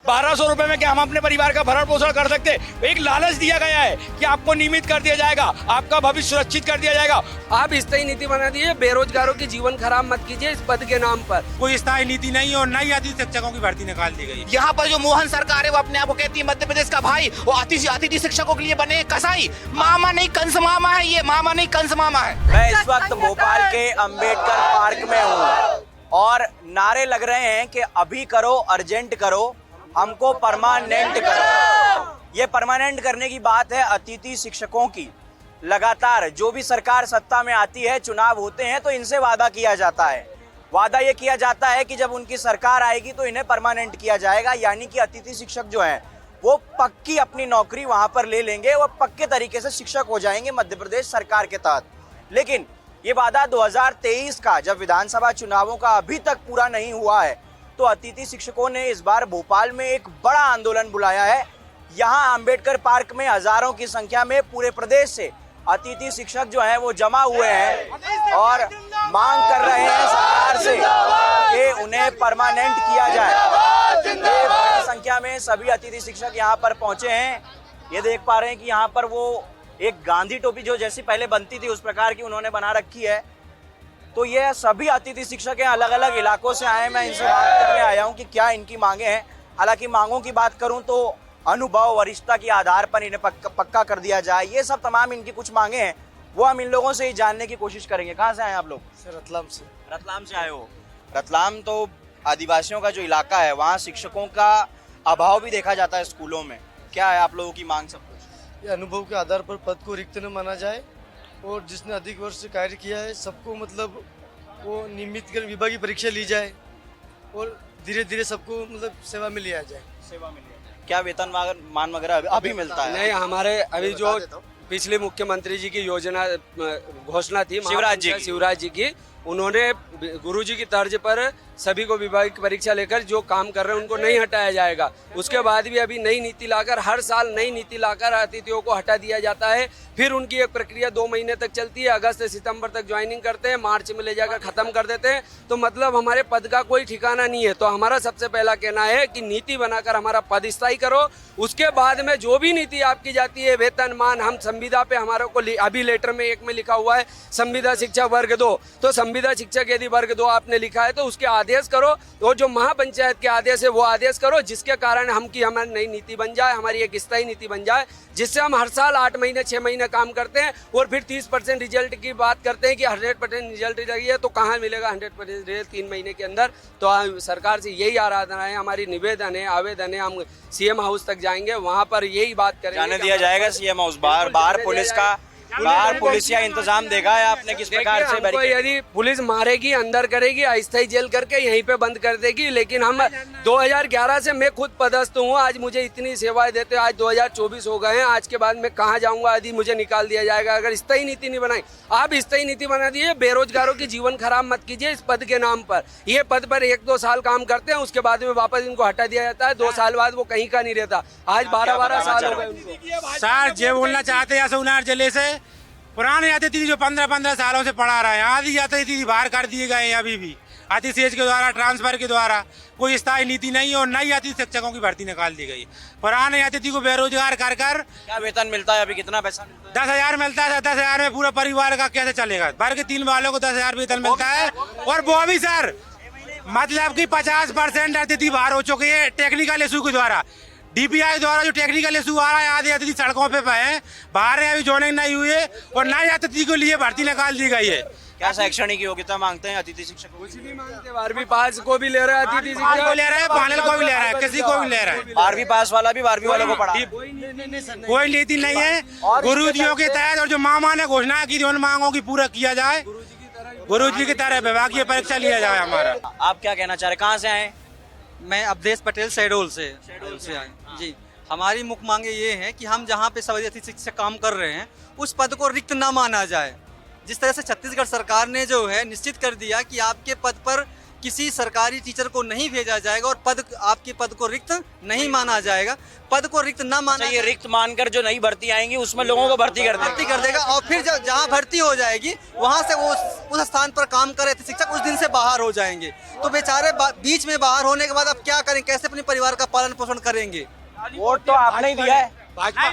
1200 रुपए में क्या हम अपने परिवार का भरण पोषण कर सकते? एक लालच दिया गया है कि आपको नियमित कर दिया जाएगा, आपका भविष्य सुरक्षित कर दिया जाएगा। आप स्थायी नीति बना दिए, बेरोजगारों की जीवन खराब मत कीजिए इस पद के नाम पर। कोई स्थायी नीति नहीं और नई अतिथि शिक्षकों की भर्ती निकाल दी गई। यहाँ पर जो मोहन सरकार है वो अपने आप को कहती है मध्य प्रदेश का भाई, वो अतिथि शिक्षकों के लिए बने कसाई। मामा नहीं कंस मामा है, ये मामा नहीं कंस मामा है। मैं इस वक्त भोपाल के अंबेडकर पार्क में हूँ और नारे लग रहे हैं कि अभी करो, अर्जेंट करो, हमको परमानेंट करो। ये परमानेंट करने की बात है अतिथि शिक्षकों की। लगातार जो भी सरकार सत्ता में आती है, चुनाव होते हैं तो इनसे वादा किया जाता है। वादा ये किया जाता है कि जब उनकी सरकार आएगी तो इन्हें परमानेंट किया जाएगा, यानी कि अतिथि शिक्षक जो हैं वो पक्की अपनी नौकरी वहां पर ले लेंगे और पक्के तरीके से शिक्षक हो जाएंगे मध्य प्रदेश सरकार के तहत। लेकिन ये वादा 2023 का, जब विधानसभा चुनावों का अभी तक पूरा नहीं हुआ है, तो अतिथि शिक्षकों ने इस बार भोपाल में एक बड़ा आंदोलन बुलाया है। यहाँ अंबेडकर पार्क में हजारों की संख्या में पूरे प्रदेश से अतिथि शिक्षक जो हैं वो जमा हुए हैं और मांग कर रहे हैं सरकार से कि उन्हें परमानेंट किया जाए। ये बड़ी संख्या में सभी अतिथि शिक्षक यहाँ पर पहुंचे हैं। ये देख पा रहे हैं कि यहाँ पर वो एक गांधी टोपी जो जैसी पहले बनती थी उस प्रकार की उन्होंने बना रखी है। तो ये सभी अतिथि शिक्षक हैं, अलग अलग इलाकों से आए। मैं इनसे बात करने आया हूँ कि क्या इनकी मांगे हैं। हालांकि मांगों की बात करूँ तो अनुभव, वरिष्ठता के आधार पर इन्हें पक्का कर दिया जाए, ये सब तमाम इनकी कुछ मांगे हैं। वो हम इन लोगों से ही जानने की कोशिश करेंगे। कहाँ से आए आप लोग? सर रतलाम से। रतलाम से आए हो? रतलाम तो आदिवासियों का जो इलाका है, वहाँ शिक्षकों का अभाव भी देखा जाता है स्कूलों में। क्या है आप लोगों की मांग? सब कुछ ये अनुभव के आधार पर पद को रिक्त न माना जाए और जिसने अधिक वर्ष कार्य किया है सबको मतलब वो नियमित कर विभागीय परीक्षा ली जाए और धीरे धीरे सबको मतलब सेवा में लिया जाए। सेवा में क्या वेतन मान वगैरह अभी मिलता है? नहीं, हमारे अभी जो पिछले मुख्यमंत्री जी की योजना घोषणा थी शिवराज जी की, उन्होंने गुरुजी की तर्ज पर सभी को विभागीय परीक्षा लेकर जो काम कर रहे हैं उनको नहीं हटाया जाएगा। उसके बाद भी अभी नई नीति लाकर, हर साल नई नीति लाकर अतिथियों को हटा दिया जाता है। फिर उनकी एक प्रक्रिया 2 महीने तक चलती है, अगस्त से सितंबर तक ज्वाइनिंग करते हैं, मार्च में ले जाकर खत्म कर देते हैं। तो मतलब हमारे पद का कोई ठिकाना नहीं है। तो हमारा सबसे पहला कहना है कि नीति बनाकर हमारा पद स्थायी करो। उसके बाद में जो भी नीति आपकी जाती है, वेतन मान, हम संविदा पे हमारे को अभी लेटर में एक में लिखा हुआ है संविदा शिक्षक वर्ग 2, तो संविदा शिक्षक यदि वर्ग 2 आपने लिखा है तो उसके आदेश करो। और जो महापंचायत के आदेश है वो आदेश करो, जिसके कारण हमारी नई नीति बन जाए, हमारी एक स्थायी नीति बन जाए, जिससे हम हर साल 8 महीने 6 महीने काम करते हैं और फिर 30% रिजल्ट की बात करते हैं कि 100% रिजल्ट चाहिए। तो कहाँ मिलेगा 100% रिजल्ट 3 महीने के अंदर? तो सरकार से यही आराधना है, हमारी निवेदन है, आवेदन है। हम सीएम हाउस तक जाएंगे, वहाँ पर यही बात करेंगे। जाने दिया जाएगा सीएम हाउस? बाहर पुलिस या इंतजाम देगा या आपने किस प्रकार से? यदि पुलिस मारेगी, अंदर करेगी, अस्थायी जेल करके यहीं पे बंद कर देगी। लेकिन हम 2011 से मैं खुद पदस्थ हूँ, आज मुझे इतनी सेवाएं देते, आज 2024 हो गए हैं। आज के बाद मैं कहाँ जाऊँगा यदि मुझे निकाल दिया जाएगा? अगर स्थायी नीति नहीं बनाई, आप स्थायी नीति बना दिए, बेरोजगारों की जीवन खराब मत कीजिए इस पद के नाम पर। ये पद पर 1-2 साल काम करते हैं, उसके बाद में वापस इनको हटा दिया जाता है। 2 साल बाद वो कहीं का नहीं रहता। आज 12-12 साल हो गए उनको। सर जे बोलना चाहते हैं सोनार जिले से, पुराने अतिथि जो 15-15 सालों से पढ़ा रहे हैं, आधी अतिथि बाहर कर दिए गए हैं। अभी भी अतिशेष के द्वारा, ट्रांसफर के द्वारा कोई स्थायी नीति नहीं है और नई अतिथि शिक्षकों की भर्ती निकाल दी गई। पुराने अतिथि को बेरोजगार कर क्या वेतन मिलता है? अभी कितना पैसा मिलता है? 10,000 मिलता है। 10,000 में पूरा परिवार का कैसे चलेगा? वर्ग 3 वालों को 10,000 वेतन मिलता है। और वो भी सर मतलब कि 50% अतिथि बाहर हो चुके हैं टेक्निकल इशू के द्वारा। डीपीआई द्वारा जो टेक्निकल इशू आ रहा है, आधे अतिथि सड़कों पे हैं, बाहर अभी ज्वाइनिंग नहीं हुई है और नए अतिथि के लिए भर्ती निकाल दी गई है। क्या शैक्षणिक योग्यता मांगते हैं अतिथि शिक्षक? कुछ नहीं मांगते। 12वीं पास को भी ले रहा है, अतिथि शिक्षक को ले रहा है, फाइनल को भी ले रहा है, किसी को भी ले रहा है। 12वीं पास वाला भी 12वीं वालों को पढ़ा। कोई नीति नहीं है। गुरुजियों के तहत और जो मामा ने घोषणा की थी उन मांगों की पूरा किया जाए। गुरुजी की तरह विभागीय परीक्षा लिया जाए हमारा। आप क्या कहना चाह रहे? कहाँ से आए? मैं अवधेश पटेल शहडोल से आए जी। हमारी मुख्य मांगे ये है कि हम जहाँ पे सभी अतिथि शिक्षक काम कर रहे हैं उस पद को रिक्त ना माना जाए। जिस तरह से छत्तीसगढ़ सरकार ने जो है निश्चित कर दिया कि आपके पद पर किसी सरकारी टीचर को नहीं भेजा जाएगा और आपके पद को रिक्त नहीं माना जाएगा। पद को रिक्त ना माना, ये रिक्त मानकर जो नई भर्ती आएंगी उसमें लोगों को भर्ती कर देगा और फिर जहाँ भर्ती हो जाएगी वहाँ से वो उस स्थान पर काम कर रहे थे शिक्षक उस दिन से बाहर हो जाएंगे। तो बेचारे बीच में बाहर होने के बाद अब क्या करें, कैसे अपने परिवार का पालन पोषण करेंगे? वोट तो आपने ही दिया है,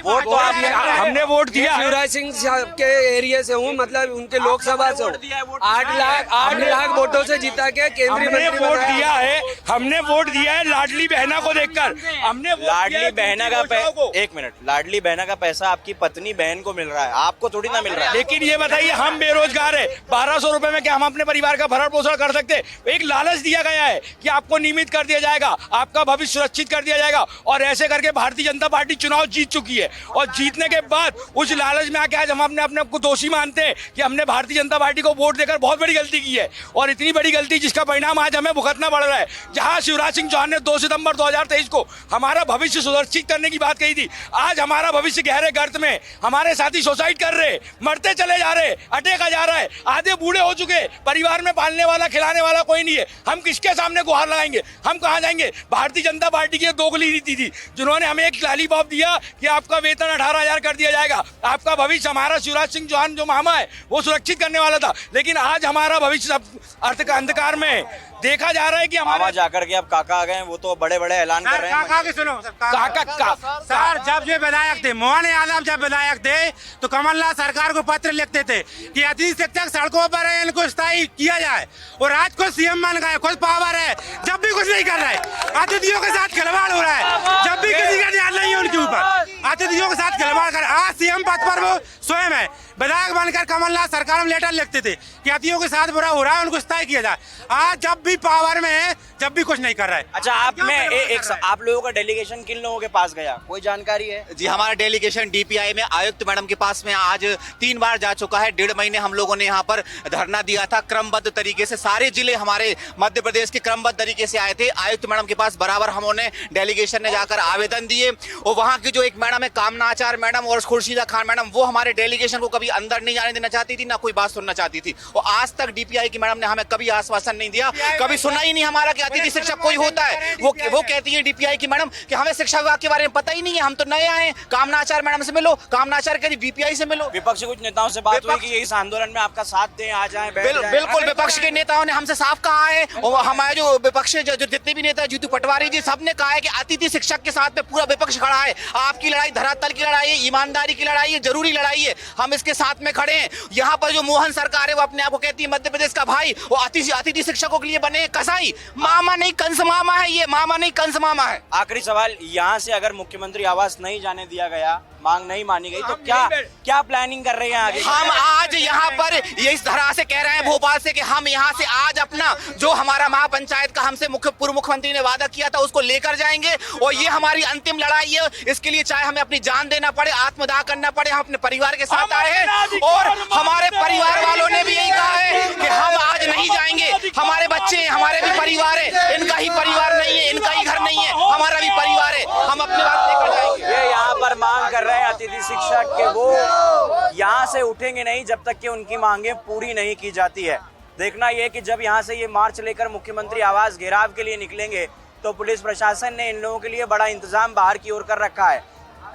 वोट तो हमने वोट दिया। शिवराज सिंह साहब के एरिया से हूँ, मतलब उनके लोकसभा से 8 लाख वोटों से जीता के केंद्रीय हमने मंत्री वोट बनाया। दिया है, हमने वोट दिया है लाडली बहना को देखकर। हमने वोट दिया है लाडली बहना का बेटियों को। एक मिनट, लाडली बहना का पैसा आपकी पत्नी बहन को मिल रहा है, आपको थोड़ी ना मिल रहा है। लेकिन ये बताइए, हम बेरोजगार है, 1200 रुपए में क्या हम अपने परिवार का भरण पोषण कर सकते? एक लालच दिया गया है कि आपको नियमित कर दिया जाएगा, आपका भविष्य सुरक्षित कर दिया जाएगा, और ऐसे करके भारतीय जनता पार्टी चुनाव जीत चुकी है। और जीतने के बाद उस लालच में आके आज हम अपने को दोषी मानते हैं कि हमने भारतीय जनता पार्टी को वोट देकर बहुत बड़ी गलती की है, और इतनी बड़ी गलती जिसका परिणाम आज हमें भुगतना पड़ रहा है। जहां शिवराज सिंह चौहान ने 2 सितंबर 2023 को हमारा भविष्य सुरक्षित करने की बात कही थी, आज हमारा भविष्य गहरे गर्त में, हमारे साथी सुसाइड कर रहे, मरते चले जा रहे, अटेका जा रहा है, आधे बूढ़े हो चुके, परिवार में पालने वाला खिलाने वाला कोई नहीं है। हम किसके सामने गुहार लगाएंगे? हम कहाँ जाएंगे? भारतीय जनता पार्टी की दोगली नीति थी, जिन्होंने हमें एक लॉलीपॉप दिया कि आपका वेतन 18,000 कर दिया जाएगा, आपका भविष्य, हमारा शिवराज सिंह चौहान जो मामा है वो सुरक्षित करने वाला था। लेकिन आज हमारा भविष्य अंधकार में देखा जा रहा है कि मामा हमारा जाकर के अब काका आ गए, वो तो बड़े बड़े ऐलान कर रहे हैं। काका की सुनो काका सर, जब ये विधायक थे, मोहन यादव जब विधायक थे तो कमलनाथ सरकार को पत्र लिखते थे कि अतिथि शिक्षक सड़कों पर है, इनको स्थायी किया जाए। और आज खुद सीएम बन गए, खुद पावर है, जब भी कुछ नहीं कर रहे, अतिथियों के साथ खिलवाड़ हो रहा है, जब भी किसी का ध्यान नहीं है उनके ऊपर, अतिथियों के साथ खिलवाड़ कर। आज सीएम पद पर वो स्वयं है, विधायक बनकर कमलनाथ सरकार में लेटर लिखते थे कि अतिथियों के साथ बुरा हो रहा है, उनको स्थायी किया जाए। आज जब भी पावर में है, जब भी कुछ नहीं कर रहा है। अच्छा, आप लोगों का डेलीगेशन किन लोगों के पास गया, कोई जानकारी है? जी, हमारा डेलीगेशन डीपीआई में आयुक्त मैडम के पास में आज 3 बार जा चुका है। 1.5 महीने हम लोगों ने यहाँ पर धरना दिया था, क्रमबद्ध तरीके से सारे जिले हमारे मध्य प्रदेश के क्रमबद्ध तरीके से आए थे। आयुक्त मैडम के पास बराबर हमने डेलीगेशन ने जाकर आवेदन दिए, और वहाँ की जो एक मैडम है कामना आचार्य मैडम और खुर्शीदा खान मैडम, वो हमारे डेलीगेशन को कभी अंदर नहीं जाने देना चाहती थी, ना कोई बात सुनना चाहती थी। और आज तक डीपीआई की मैडम ने हमें कभी आश्वासन नहीं दिया, कभी सुना ही नहीं हमारा कि अतिथि शिक्षक कोई होता है। वो कहती है डीपीआई की मैडम कि हमें शिक्षा विभाग के बारे में पता ही नहीं है, हम तो नए आए। कामना आचार्य मैडम से मिलो, कामना आचार्य कहती डीपीआई से मिलो। विपक्ष कुछ नेताओं से बात हुई कि इस आंदोलन में आपका साथ दें, आ जाएं, बैठ जाएं? बिल्कुल, विपक्ष के नेताओं ने हमसे साफ कहा है, और हमारे जो विपक्ष जो जितने भी नेता, जीतू पटवारी जी, सबने कहा है कि अतिथि शिक्षक के साथ में पूरा विपक्ष खड़ा है। आपकी लड़ाई धरातल की लड़ाई है, ईमानदारी की लड़ाई है, जरूरी लड़ाई है, हम इसके साथ में खड़े हैं। यहाँ पर जो मोहन सरकार है वो अपने आप को कहती है मध्य प्रदेश का भाई, वो अतिथि शिक्षकों के लिए बने कसाई। मामा नहीं कंस मामा है, ये मामा नहीं कंस मामा है। आखिरी सवाल, यहाँ से अगर मुख्यमंत्री आवास नहीं जाने दिया गया, मांग नहीं मानी गई, तो क्या प्लानिंग कर रहे हैं आगे? हम आज यहाँ पर ये इस तरह से कह रहे हैं भोपाल से कि हम यहाँ से आज अपना जो हमारा महापंचायत का हमसे पूर्व मुख्यमंत्री ने वादा किया था उसको लेकर जाएंगे, और ये हमारी अंतिम लड़ाई है। इसके लिए चाहे हमें अपनी जान देना पड़े, आत्मदाह करना पड़े, हम अपने परिवार के साथ आए हैं, और हमारे परिवार वालों ने भी यही कहा है कि हम आज नहीं जाएंगे। हमारे बच्चे हैं, हमारे भी परिवार है, इनका ही परिवार नहीं है, इनका ही घर नहीं है, हमारा भी परिवार है, हम अपनी बात लेकर जाएंगे। ये यहाँ पर मांग कर रहे हैं अतिथि शिक्षक के, वो यहाँ से उठेंगे नहीं जब तक कि उनकी मांगे पूरी नहीं की जाती है। देखना ये कि जब यहाँ से ये मार्च लेकर मुख्यमंत्री आवास घेराव के लिए निकलेंगे तो पुलिस प्रशासन ने इन लोगों के लिए बड़ा इंतजाम बाहर की ओर कर रखा है।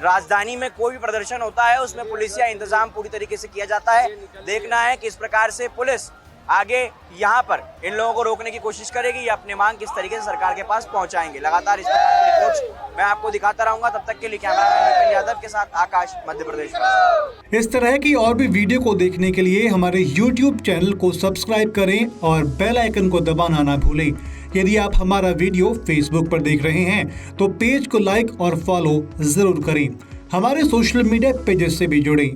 राजधानी में कोई भी प्रदर्शन होता है उसमें पुलिसिया इंतजाम पूरी तरीके से किया जाता है। देखना है कि इस प्रकार से पुलिस आगे यहाँ पर इन लोगों को रोकने की कोशिश करेगी या अपनी मांग किस तरीके से सरकार के पास पहुंचाएंगे। लगातार इस प्रकार की रिपोर्ट्स मैं आपको दिखाता रहूंगा। तब तक के लिए कैमरामैन नितिन यादव के साथ आकाश, मध्य प्रदेश। इस तरह की और भी वीडियो को देखने के लिए हमारे YouTube चैनल को सब्सक्राइब करें और बेल आइकन को दबाना ना भूलें। यदि आप हमारा वीडियो Facebook पर देख रहे हैं तो पेज को लाइक और फॉलो जरूर करें। हमारे सोशल मीडिया पेजेस से भी जुड़ें।